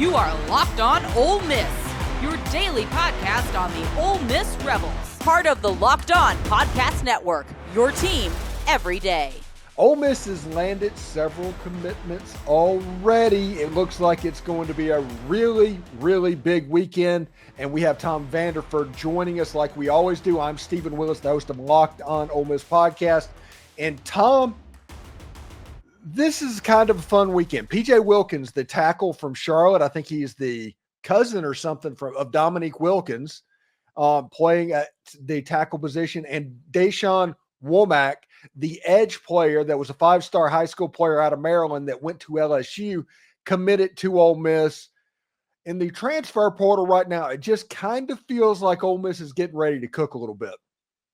You are Locked On Ole Miss, your daily podcast on the Ole Miss Rebels. Part of the Locked On Podcast Network, your team every day. Ole Miss has landed several commitments already. It looks like it's going to be a really, really big weekend. And we have Tom Vanderford joining us like we always do. I'm Steven Willis, the host of Locked On Ole Miss podcast. And Tom, this is kind of a fun weekend. PJ Wilkins, the tackle from Charlotte, I think he's the cousin or something of Dominique Wilkins, playing at the tackle position, and Daeshun Womack, the edge player that was a five-star high school player out of Maryland that went to LSU, committed to Ole Miss. In the transfer portal right now, it just kind of feels like Ole Miss is getting ready to cook a little bit.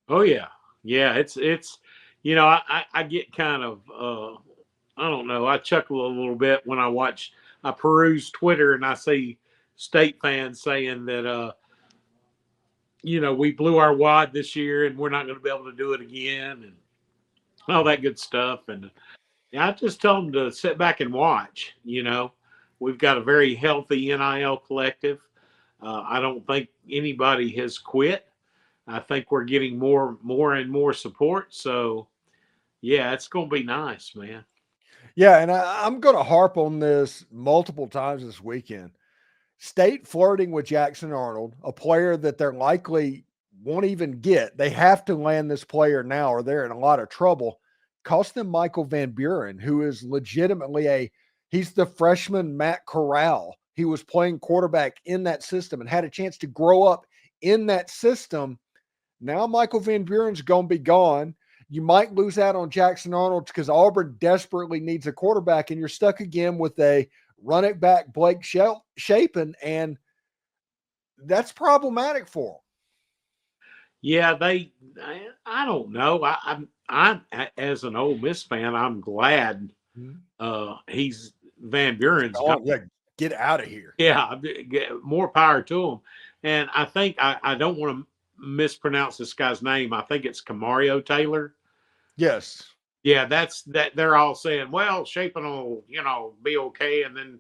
Oh yeah. Yeah. It's, I get kind of, I don't know. I chuckle a little bit when I peruse Twitter and I see State fans saying that, we blew our wad this year and we're not going to be able to do it again and all that good stuff. And I just tell them to sit back and watch. We've got a very healthy NIL collective. I don't think anybody has quit. I think we're getting more and more support. So, yeah, it's going to be nice, man. Yeah, and I'm going to harp on this multiple times this weekend. State flirting with Jackson Arnold, a player that they're likely won't even get. They have to land this player now or they're in a lot of trouble. Cost them Michael Van Buren, who is legitimately he's the freshman Matt Corral. He was playing quarterback in that system and had a chance to grow up in that system. Now Michael Van Buren's going to be gone. You might lose out on Jackson Arnold because Auburn desperately needs a quarterback, and you're stuck again with a run it back Blake Shapen, and that's problematic for them. Yeah, I don't know. I'm as an Ole Miss fan, I'm glad he's Van Buren's gone. Yeah, get out of here. Yeah, more power to him. And I think I don't want to mispronounce this guy's name. I think it's Camario Taylor. Yes. Yeah, that's that. They're all saying, well, Shapen will, be okay, and then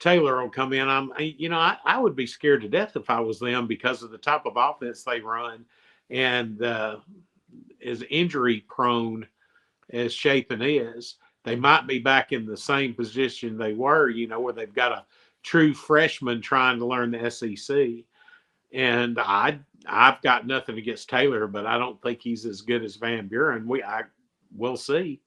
Taylor will come in. I would be scared to death if I was them because of the type of offense they run, and as injury prone as Shapen is, they might be back in the same position they were, where they've got a true freshman trying to learn the SEC. And I've got nothing against Taylor, but I don't think he's as good as Van Buren. We'll see.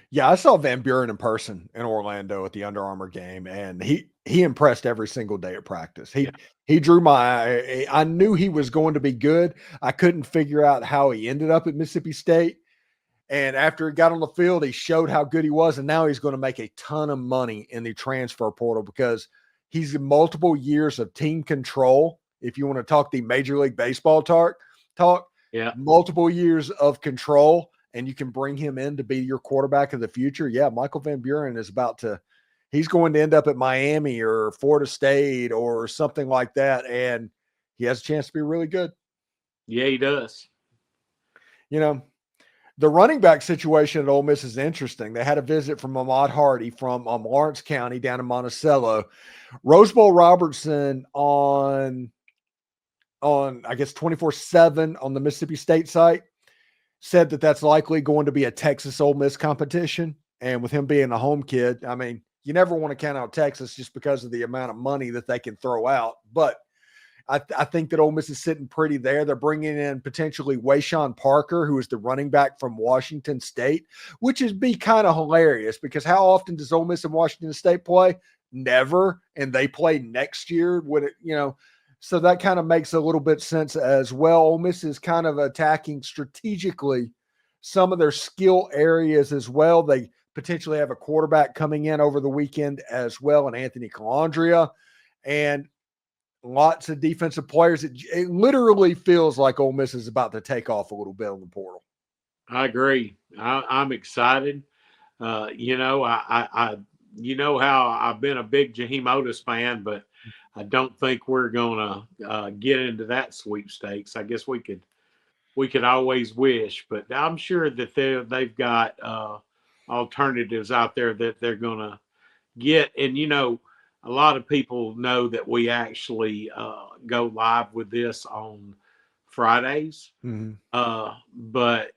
Yeah, I saw Van Buren in person in Orlando at the Under Armour game, and he impressed every single day at practice. He drew my eye. I knew he was going to be good. I couldn't figure out how he ended up at Mississippi State. And after he got on the field, he showed how good he was, and now he's going to make a ton of money in the transfer portal because he's in multiple years of team control. If you want to talk the Major League Baseball talk, yeah, multiple years of control, and you can bring him in to be your quarterback of the future. Yeah, Michael Van Buren is he's going to end up at Miami or Florida State or something like that, and he has a chance to be really good. Yeah, he does. The running back situation at Ole Miss is interesting. They had a visit from Ahmad Hardy from Lawrence County down in Monticello. Rose Bowl Robertson on I guess 24/7 on the Mississippi State site said that that's likely going to be a Texas Ole Miss competition. And with him being a home kid, I mean, you never want to count out Texas just because of the amount of money that they can throw out. But I think that Ole Miss is sitting pretty there. They're bringing in potentially Waeshon Parker, who is the running back from Washington State, which is be kind of hilarious because how often does Ole Miss and Washington State play? Never. And they play next year when so that kind of makes a little bit sense as well. Ole Miss is kind of attacking strategically some of their skill areas as well. They potentially have a quarterback coming in over the weekend as well, and Anthony Calandria, and lots of defensive players. It literally feels like Ole Miss is about to take off a little bit on the portal. I agree. I'm excited. I how I've been a big Jaheim Otis fan, but I don't think we're going to get into that sweepstakes. I guess we could always wish, but I'm sure that they've got alternatives out there that they're going to get. And, a lot of people know that we actually go live with this on Fridays. Mm-hmm. But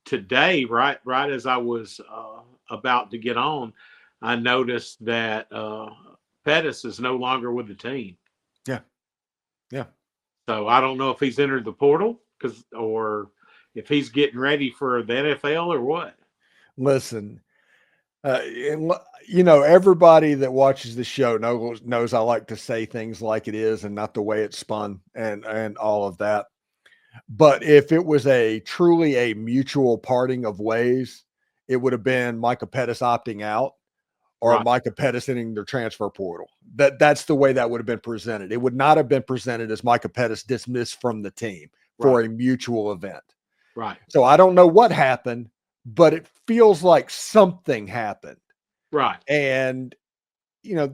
today, right as I was about to get on, I noticed that Pettis is no longer with the team. Yeah. Yeah. So I don't know if he's entered the portal or if he's getting ready for the NFL or what. Listen, everybody that watches the show knows I like to say things like it is and not the way it's spun and all of that. But if it was truly a mutual parting of ways, it would have been Micah Pettis opting out or Right. Micah Pettis entering their transfer portal. That's the way that would have been presented. It would not have been presented as Micah Pettis dismissed from the team for a mutual event. Right. So I don't know what happened, but it feels like something happened. Right. And,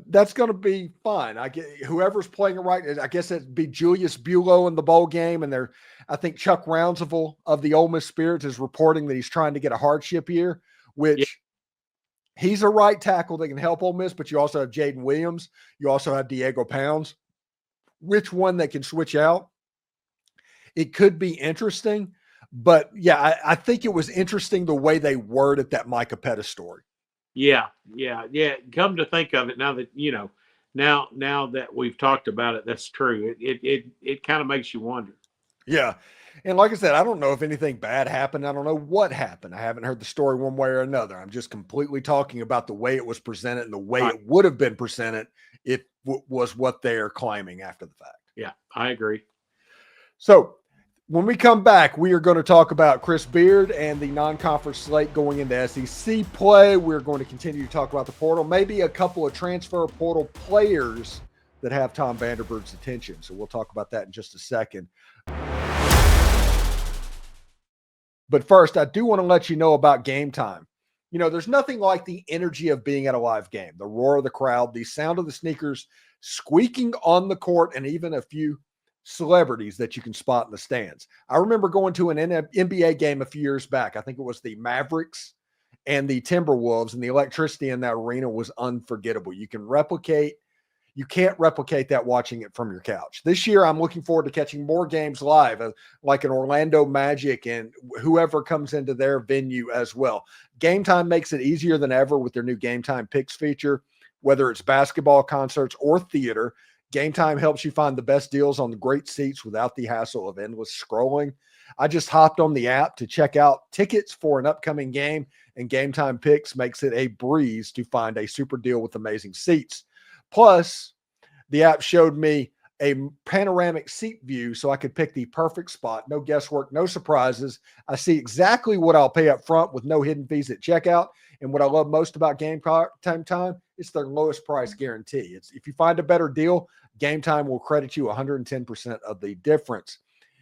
that's going to be fine. I get whoever's playing it right. I guess it'd be Julius Bulow in the bowl game. And I think Chuck Rounsaville of the Ole Miss Spirits is reporting that he's trying to get a hardship year, which he's a right tackle that can help Ole Miss, but you also have Jaden Williams. You also have Diego Pounds. Which one that can switch out? It could be interesting, but I think it was interesting the way they worded that Micah Pettis story. Yeah. Come to think of it, now that now that we've talked about it, that's true. It kind of makes you wonder. Yeah, and like I said, I don't know if anything bad happened. I don't know what happened. I haven't heard the story one way or another. I'm just completely talking about the way it was presented and the way it would have been presented if was what they're claiming after the fact. Yeah, I agree. So when we come back, we are going to talk about Chris Beard and the non-conference slate going into SEC play. We're going to continue to talk about the portal, maybe a couple of transfer portal players that have Tom Vanderford's attention. So we'll talk about that in just a second. But first, I do want to let you know about Game Time. There's nothing like the energy of being at a live game, the roar of the crowd, the sound of the sneakers squeaking on the court, and even a few celebrities that you can spot in the stands. I remember going to an NBA game a few years back. I think it was the Mavericks and the Timberwolves, and the electricity in that arena was unforgettable. You can't replicate that watching it from your couch. This year, I'm looking forward to catching more games live, like an Orlando Magic and whoever comes into their venue as well. Game Time makes it easier than ever with their new Game Time Picks feature. Whether it's basketball, concerts, or theater, Game Time helps you find the best deals on the great seats without the hassle of endless scrolling. I just hopped on the app to check out tickets for an upcoming game, and Game Time Picks makes it a breeze to find a super deal with amazing seats. Plus, the app showed me a panoramic seat view so I could pick the perfect spot. No guesswork, no surprises. I see exactly what I'll pay up front with no hidden fees at checkout. And what I love most about Game Time, it's their lowest price guarantee. If you find a better deal, Game Time will credit you 110% of the difference.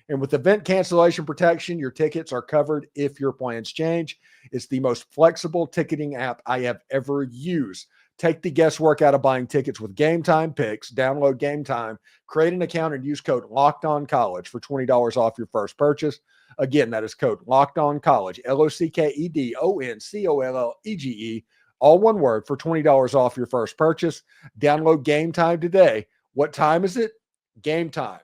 And with event cancellation protection, your tickets are covered if your plans change. It's the most flexible ticketing app I have ever used. Take the guesswork out of buying tickets with Game Time Picks. Download Game Time, create an account, and use code LOCKEDONCollege for $20 off your first purchase. Again, that is code LOCKEDONCollege, LOCKEDONCOLLEGE, all one word, for $20 off your first purchase. Download Game Time today. What time is it? Game time.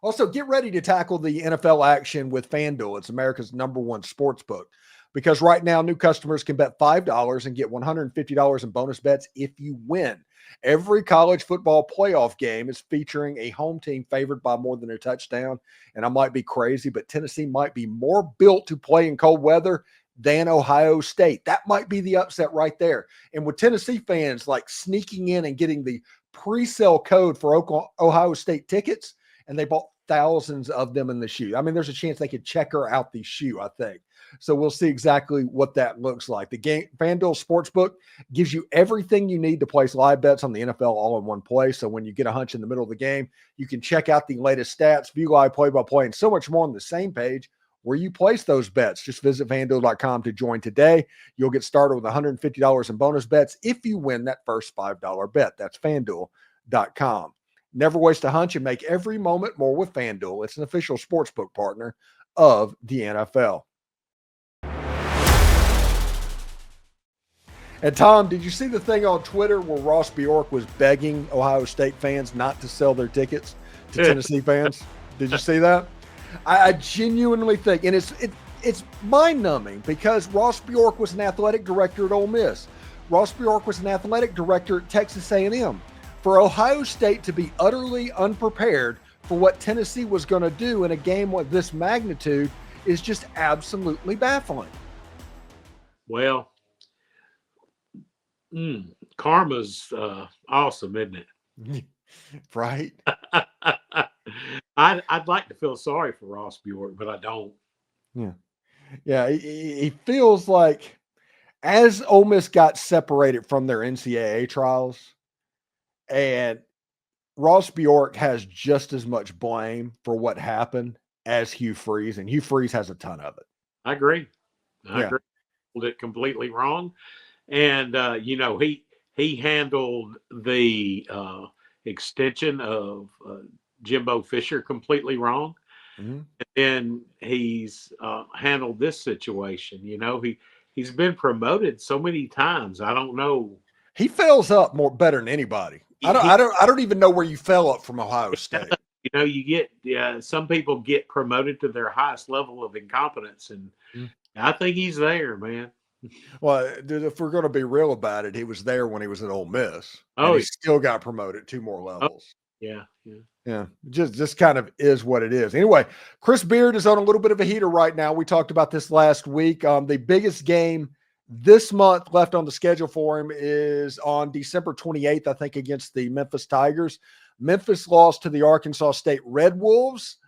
Also, get ready to tackle the NFL action with FanDuel. It's America's #1 sports book. Because right now, new customers can bet $5 and get $150 in bonus bets if you win. Every college football playoff game is featuring a home team favored by more than a touchdown. And I might be crazy, but Tennessee might be more built to play in cold weather than Ohio State. That might be the upset right there. And with Tennessee fans like sneaking in and getting the pre-sale code for Ohio State tickets, and they bought thousands of them in the shoe. I mean, there's a chance they could checker out the shoe, I think. So we'll see exactly what that looks like. The FanDuel Sportsbook gives you everything you need to place live bets on the NFL all in one place. So when you get a hunch in the middle of the game, you can check out the latest stats, view live play-by-play, and so much more on the same page where you place those bets. Just visit FanDuel.com to join today. You'll get started with $150 in bonus bets if you win that first $5 bet. That's FanDuel.com. Never waste a hunch and make every moment more with FanDuel. It's an official sportsbook partner of the NFL. And Tom, did you see the thing on Twitter where Ross Bjork was begging Ohio State fans not to sell their tickets to Tennessee fans? Did you see that? I genuinely think, and it's mind-numbing because Ross Bjork was an athletic director at Ole Miss. Ross Bjork was an athletic director at Texas A&M. For Ohio State to be utterly unprepared for what Tennessee was going to do in a game of this magnitude is just absolutely baffling. Well, karma's awesome, isn't it? Right? I'd like to feel sorry for Ross Bjork, but I don't. Yeah. He feels like as Ole Miss got separated from their NCAA trials, and Ross Bjork has just as much blame for what happened as Hugh Freeze, and Hugh Freeze has a ton of it. I agree. I agree. It completely wrong, and he handled the extension of Jimbo Fisher completely wrong. Mm-hmm. And he's handled this situation. He's been promoted so many times. I don't know. He fails up better than anybody. I don't even know where you fell up from Ohio State. You get some people get promoted to their highest level of incompetence, and I think he's there, man. Well, if we're going to be real about it, he was there when he was at Ole Miss. Oh, and he still got promoted 2 more levels. Yeah. Just kind of is what it is. Anyway, Chris Beard is on a little bit of a heater right now. We talked about this last week. The biggest game this month left on the schedule for him is on December 28th, I think, against the Memphis Tigers. Memphis lost to the Arkansas State Red Wolves,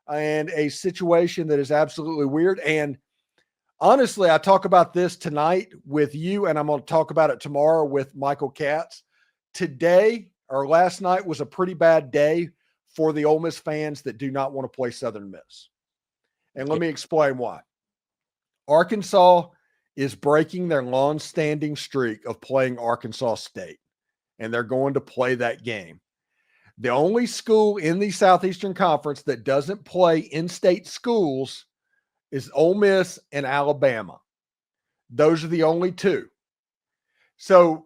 and a situation that is absolutely weird. And honestly, I talk about this tonight with you, and I'm going to talk about it tomorrow with Michael Katz. Today, or last night, was a pretty bad day for the Ole Miss fans that do not want to play Southern Miss. And let me explain why. Arkansas is breaking their long-standing streak of playing Arkansas State, and they're going to play that game. The only school in the Southeastern Conference that doesn't play in-state schools is Ole Miss and Alabama. Those are the only two. So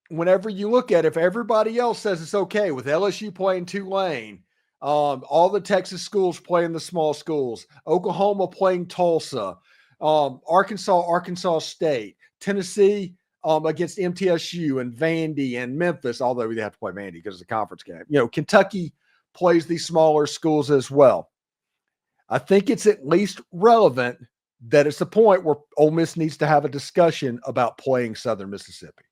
whenever you look at it, if everybody else says it's okay with LSU playing Tulane, all the Texas schools playing the small schools, Oklahoma playing Tulsa, Arkansas State, Tennessee against MTSU and Vandy and Memphis, although we have to play Vandy because it's a conference game. Kentucky plays these smaller schools as well. I think it's at least relevant that it's a point where Ole Miss needs to have a discussion about playing Southern Mississippi.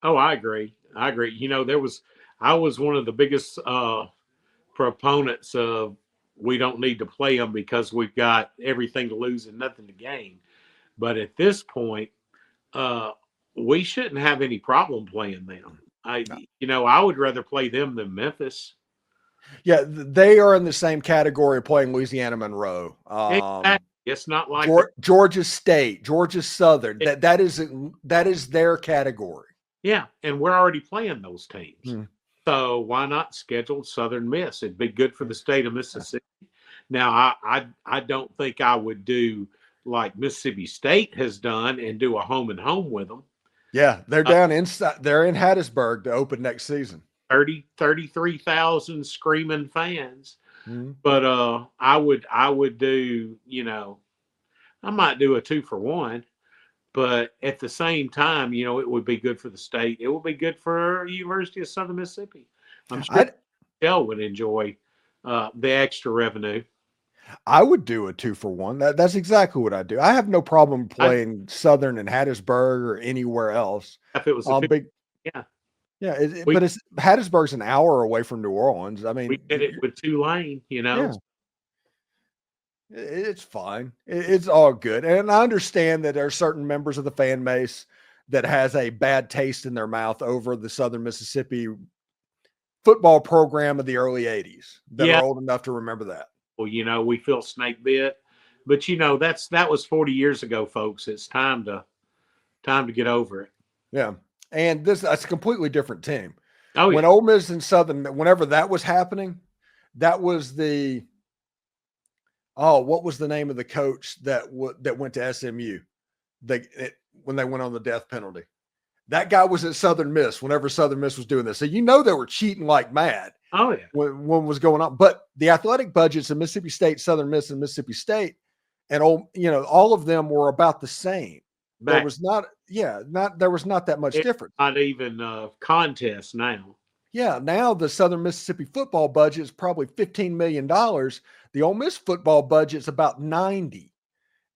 Oh, I agree. I was one of the biggest proponents of we don't need to play them because we've got everything to lose and nothing to gain. But at this point, we shouldn't have any problem playing them. I would rather play them than Memphis. Yeah, they are in the same category of playing Louisiana Monroe. Exactly. It's not like Georgia State, Georgia Southern. That is their category. Yeah, and we're already playing those teams. So why not schedule Southern Miss? It'd be good for the state of Mississippi. Now, I don't think I would do like Mississippi State has done and do a home and home with them. Yeah, they're down inside. They're in Hattiesburg to open next season. 33,000 screaming fans. But I would do, I might do a 2-for-1. But at the same time, it would be good for the state. It would be good for University of Southern Mississippi. I'm sure Dell would enjoy the extra revenue. I would do a 2-for-1. That's exactly what I do. I have no problem playing Southern and Hattiesburg or anywhere else. If it was big, but Hattiesburg's an hour away from New Orleans. I mean, we did it with Tulane. Yeah. It's fine. It's all good. And I understand that there are certain members of the fan base that has a bad taste in their mouth over the Southern Mississippi football program of the early 80s that are old enough to remember that. Well, we feel snake bit, but that was 40 years ago, folks. It's time to get over it. Yeah. And that's a completely different team. Oh, yeah. When Ole Miss and Southern, whenever that was happening, that was what was the name of the coach that went to SMU? When they went on the death penalty? That guy was at Southern Miss whenever Southern Miss was doing this. So they were cheating like mad. Oh, yeah. When was going on. But the athletic budgets of Mississippi State, Southern Miss, and Mississippi State, and all of them were about the same. There was not that much difference. Not even contest now. Yeah, now the Southern Mississippi football budget is probably $15 million. The Ole Miss football budget is about 90.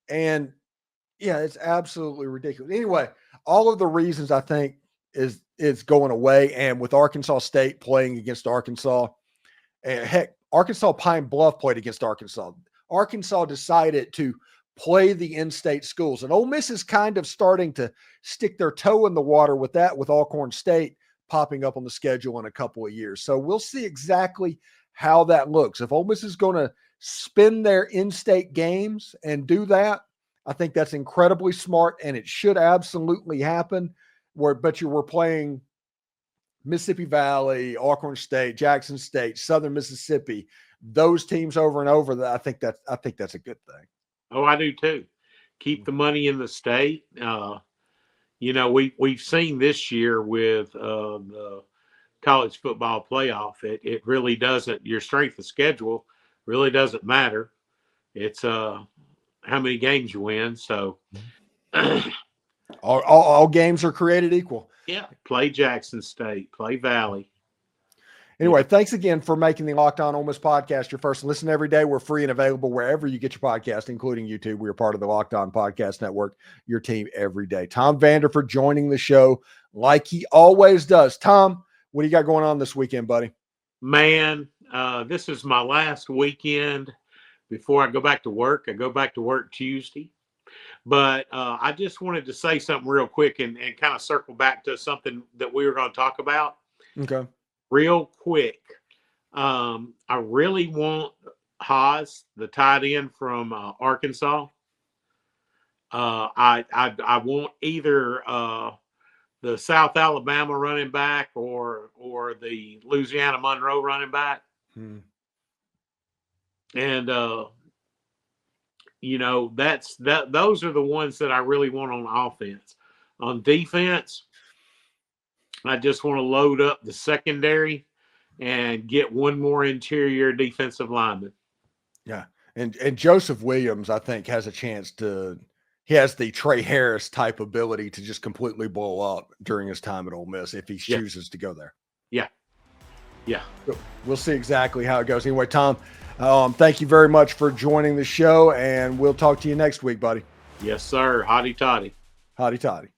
And yeah, it's absolutely ridiculous. Anyway, all of the reasons I think is going away. And with Arkansas State playing against Arkansas, and heck, Arkansas Pine Bluff played against Arkansas. Arkansas decided to play the in-state schools. And Ole Miss is kind of starting to stick their toe in the water with that, with Alcorn State popping up on the schedule in a couple of years. So we'll see exactly how that looks. If Ole Miss is going to spin their in-state games and do that, I think that's incredibly smart, and it should absolutely happen. We're playing Mississippi Valley, Alcorn State, Jackson State, Southern Mississippi, those teams over and over. That I think that's a good thing. Oh, I do too. Keep the money in the state. We've seen this year with the college football playoff. It really doesn't. Your strength of schedule really doesn't matter. It's how many games you win. So all games are created equal. Yeah, play Jackson State, play Valley. Anyway, thanks again for making the Locked On Ole Miss podcast your first listen every day. We're free and available wherever you get your podcast, including YouTube. We are part of the Locked On Podcast Network, your team every day. Tom Vanderford joining the show like he always does. Tom, what do you got going on this weekend, buddy? Man, this is my last weekend before I go back to work. I go back to work Tuesday. But I just wanted to say something real quick and kind of circle back to something that we were going to talk about. Okay. Real quick. I really want Haas, the tight end from Arkansas. I want either the South Alabama running back or the Louisiana Monroe running back. And those are the ones that I really want on offense. On defense, I just want to load up the secondary and get one more interior defensive lineman. Yeah. And Joseph Williams, I think, has a chance he has the Trey Harris type ability to just completely blow up during his time at Ole Miss if he chooses to go there. Yeah. Yeah. We'll see exactly how it goes. Anyway, Tom, thank you very much for joining the show, and we'll talk to you next week, buddy. Yes, sir. Hotty toddy. Hotty toddy.